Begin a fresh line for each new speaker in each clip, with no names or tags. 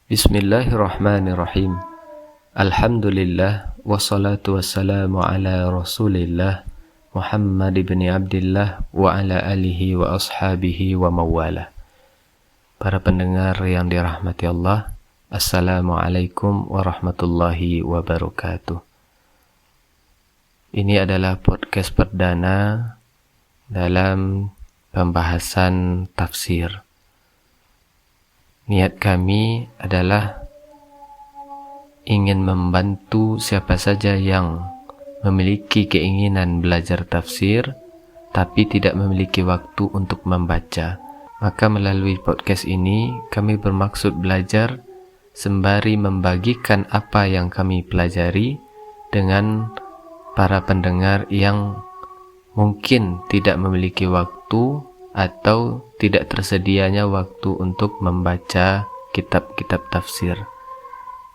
Bismillahirrahmanirrahim. Alhamdulillah wassalatu wassalamu ala Rasulillah Muhammad ibn Abdillah wa ala alihi wa ashabihi wa mawala. Para pendengar yang dirahmati Allah, Assalamualaikum warahmatullahi wabarakatuh. Ini adalah podcast perdana dalam pembahasan tafsir. Niat kami adalah ingin membantu siapa saja yang memiliki keinginan belajar tafsir tapi tidak memiliki waktu untuk membaca. Maka melalui podcast ini kami bermaksud belajar sembari membagikan apa yang kami pelajari dengan para pendengar yang mungkin tidak memiliki waktu atau tidak tersedianya waktu untuk membaca kitab-kitab tafsir.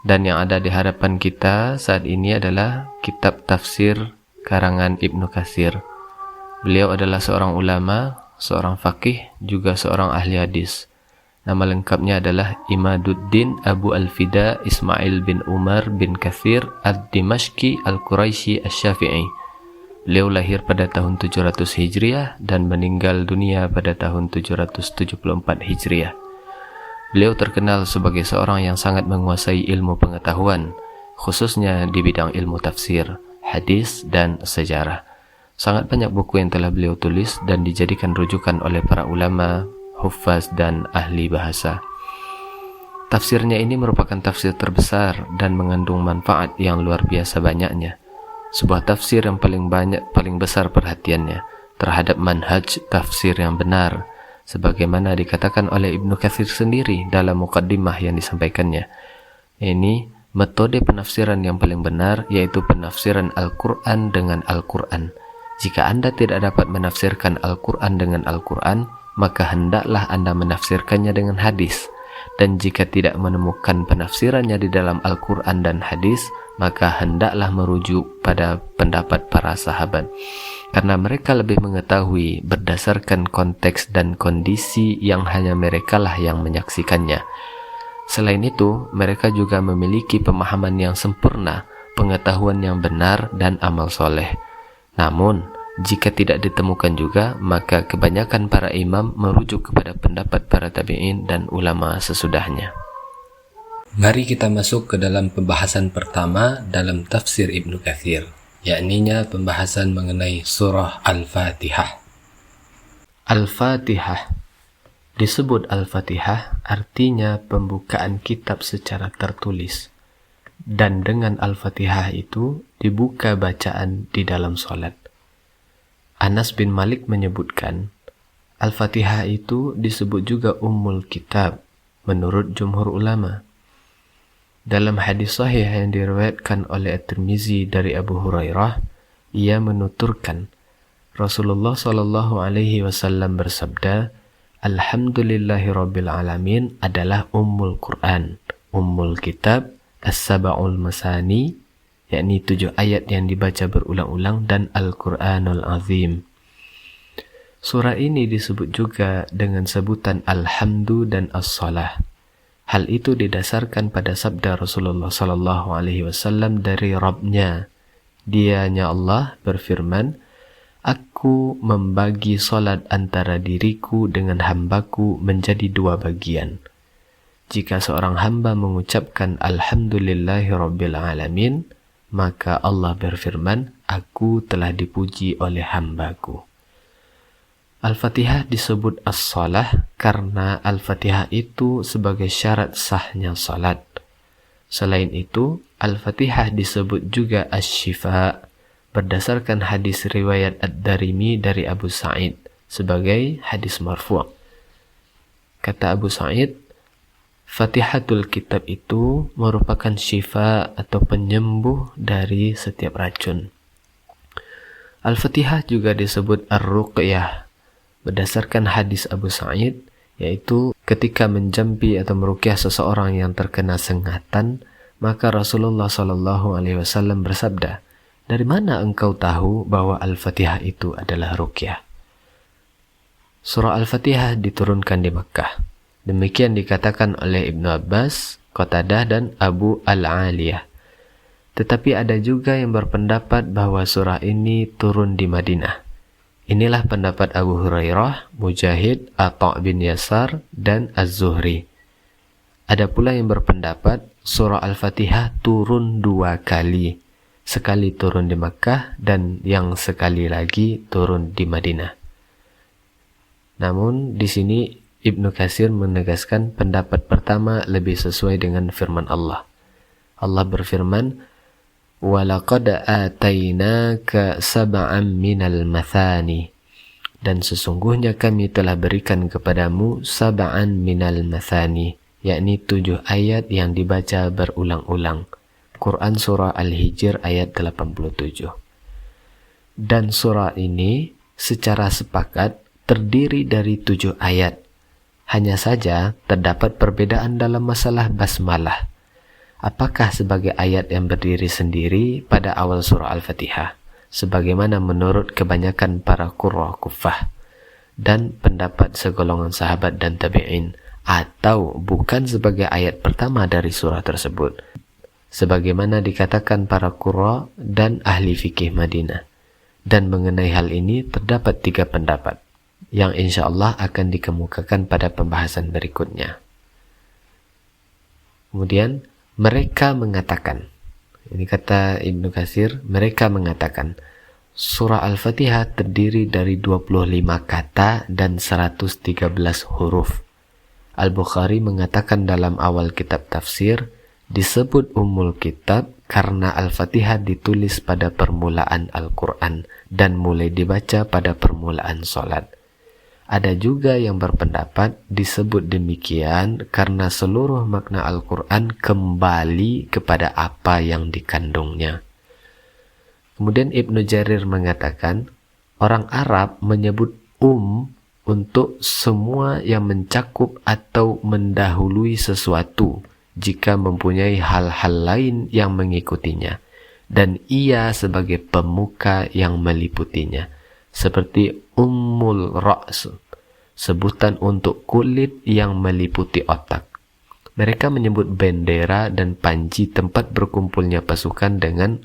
Dan yang ada di hadapan kita saat ini adalah kitab tafsir karangan Ibnu Katsir. Beliau adalah seorang ulama, seorang faqih, juga seorang ahli hadis. Nama lengkapnya adalah Imaduddin Abu Al-Fida Ismail bin Umar bin Katsir Ad-Dimashqi Al-Quraisy Asy-Syafi'i. Beliau lahir pada tahun 700 Hijriah dan meninggal dunia pada tahun 774 Hijriah. Beliau terkenal sebagai seorang yang sangat menguasai ilmu pengetahuan, khususnya di bidang ilmu tafsir, hadis, dan sejarah. Sangat banyak buku yang telah beliau tulis dan dijadikan rujukan oleh para ulama, huffaz, dan ahli bahasa. Tafsirnya ini merupakan tafsir terbesar dan mengandung manfaat yang luar biasa banyaknya. Sebuah tafsir yang paling besar perhatiannya terhadap manhaj tafsir yang benar, sebagaimana dikatakan oleh Ibnu Katsir sendiri dalam muqaddimah yang disampaikannya. Ini metode penafsiran yang paling benar, yaitu penafsiran Al-Quran dengan Al-Quran. Jika Anda tidak dapat menafsirkan Al-Quran dengan Al-Quran, maka hendaklah Anda menafsirkannya dengan hadis. Dan jika tidak menemukan penafsirannya di dalam Al-Quran dan hadis, maka hendaklah merujuk pada pendapat para sahabat, karena mereka lebih mengetahui berdasarkan konteks dan kondisi yang hanya merekalah yang menyaksikannya. Selain itu, mereka juga memiliki pemahaman yang sempurna, pengetahuan yang benar, dan amal soleh. Namun, jika tidak ditemukan juga, maka kebanyakan para imam merujuk kepada pendapat para tabi'in dan ulama sesudahnya. Mari kita masuk ke dalam pembahasan pertama dalam tafsir Ibnu Katsir, yakninya pembahasan mengenai surah Al-Fatihah. Al-Fatihah disebut Al-Fatihah artinya pembukaan kitab secara tertulis, dan dengan Al-Fatihah itu dibuka bacaan di dalam salat. Anas bin Malik menyebutkan, Al-Fatihah itu disebut juga Ummul Kitab menurut jumhur ulama. Dalam hadis sahih yang diriwayatkan oleh At-Tirmizi dari Abu Hurairah, ia menuturkan Rasulullah sallallahu alaihi wasallam bersabda, Alhamdulillahirabbil alamin adalah Ummul Quran, Ummul Kitab, As-Sab'ul Masani, yakni 7 ayat yang dibaca berulang-ulang, dan Al-Quranul Azim. Surah ini disebut juga dengan sebutan Alhamdu dan As-Salah. Hal itu didasarkan pada sabda Rasulullah sallallahu alaihi wasallam dari Rabb-Nya. Dianya Allah berfirman, Aku membagi salat antara diriku dengan hambaku menjadi 2 bagian. Jika seorang hamba mengucapkan Alhamdulillahirabbil alamin, maka Allah berfirman, Aku telah dipuji oleh hambaku. Al-Fatihah disebut As-Salah karena Al-Fatihah itu sebagai syarat sahnya salat. Selain itu, Al-Fatihah disebut juga Asy-Syifa berdasarkan hadis riwayat Ad-Darimi dari Abu Sa'id sebagai hadis marfu'. Kata Abu Sa'id, Fatihatul Kitab itu merupakan syifa atau penyembuh dari setiap racun. Al-Fatihah juga disebut Ar-Ruqyah berdasarkan hadis Abu Sa'id, yaitu ketika menjampi atau meruqyah seseorang yang terkena sengatan, maka Rasulullah sallallahu alaihi wasallam bersabda, "Dari mana engkau tahu bahwa Al-Fatihah itu adalah ruqyah?" Surah Al-Fatihah diturunkan di Makkah. Demikian dikatakan oleh Ibnu Abbas Qatadah dan Abu Al-Aliyah. Tetapi ada juga yang berpendapat bahwa surah ini turun di Madinah. Inilah pendapat Abu Hurairah, Mujahid, Atha' bin Yasar, dan Az-Zuhri. Ada pula yang berpendapat surah Al-Fatihah turun 2 kali. Sekali turun di Makkah dan yang sekali lagi turun di Madinah. Namun di sini Ibnu Katsir menegaskan pendapat pertama lebih sesuai dengan firman Allah. Allah berfirman, وَلَقَدْ آتَيْنَاكَ سَبْعًا مِنَ الْمَثَانِ, dan sesungguhnya kami telah berikan kepadamu sab'an minal mathani, yakni 7 ayat yang dibaca berulang-ulang. Quran Surah Al-Hijr ayat 87. Dan surah ini secara sepakat terdiri dari 7 ayat. Hanya saja terdapat perbedaan dalam masalah basmalah. Apakah sebagai ayat yang berdiri sendiri pada awal surah Al-Fatihah, sebagaimana menurut kebanyakan para qurra Kufah dan pendapat segolongan sahabat dan tabi'in, atau bukan sebagai ayat pertama dari surah tersebut, sebagaimana dikatakan para qurra dan ahli fikih Madinah. Dan mengenai hal ini terdapat 3 pendapat, yang insya Allah akan dikemukakan pada pembahasan berikutnya. Kemudian, mereka mengatakan, ini kata Ibnu Katsir, mereka mengatakan, surah Al-Fatihah terdiri dari 25 kata dan 113 huruf. Al-Bukhari mengatakan dalam awal kitab tafsir, disebut Ummul Kitab karena Al-Fatihah ditulis pada permulaan Al-Quran dan mulai dibaca pada permulaan sholat. Ada juga yang berpendapat disebut demikian karena seluruh makna Al-Quran kembali kepada apa yang dikandungnya. Kemudian Ibnu Jarir mengatakan, orang Arab menyebut untuk semua yang mencakup atau mendahului sesuatu jika mempunyai hal-hal lain yang mengikutinya, dan ia sebagai pemuka yang meliputinya, seperti Ummul Ra's, sebutan untuk kulit yang meliputi otak. Mereka menyebut bendera dan panji tempat berkumpulnya pasukan dengan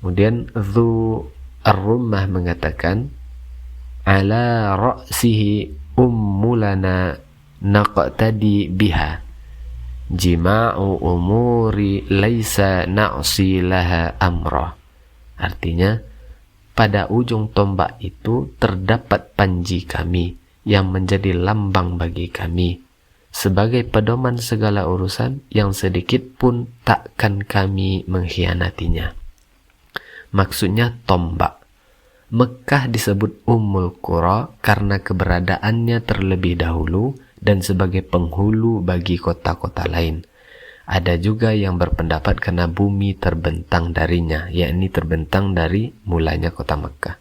Kemudian Dzu Ar-Rummah mengatakan, ala ra'sihi ummulana naqtadi biha jima'u umuri laisa na'si laha amra. Artinya, pada ujung tombak itu terdapat panji kami yang menjadi lambang bagi kami, sebagai pedoman segala urusan yang sedikit pun takkan kami mengkhianatinya. Maksudnya tombak. Mekkah disebut Ummul Qura karena keberadaannya terlebih dahulu dan sebagai penghulu bagi kota-kota lain. Ada juga yang berpendapat karena bumi terbentang darinya, yakni terbentang dari mulanya kota Mekkah.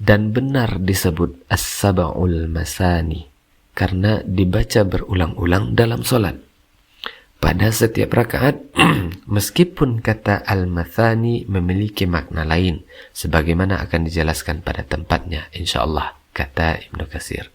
Dan benar disebut As-Sab'ul Masani karena dibaca berulang-ulang dalam sholat. Pada setiap rakaat, meskipun kata Al-Mathani memiliki makna lain, sebagaimana akan dijelaskan pada tempatnya, insya Allah, kata Ibnu Katsir.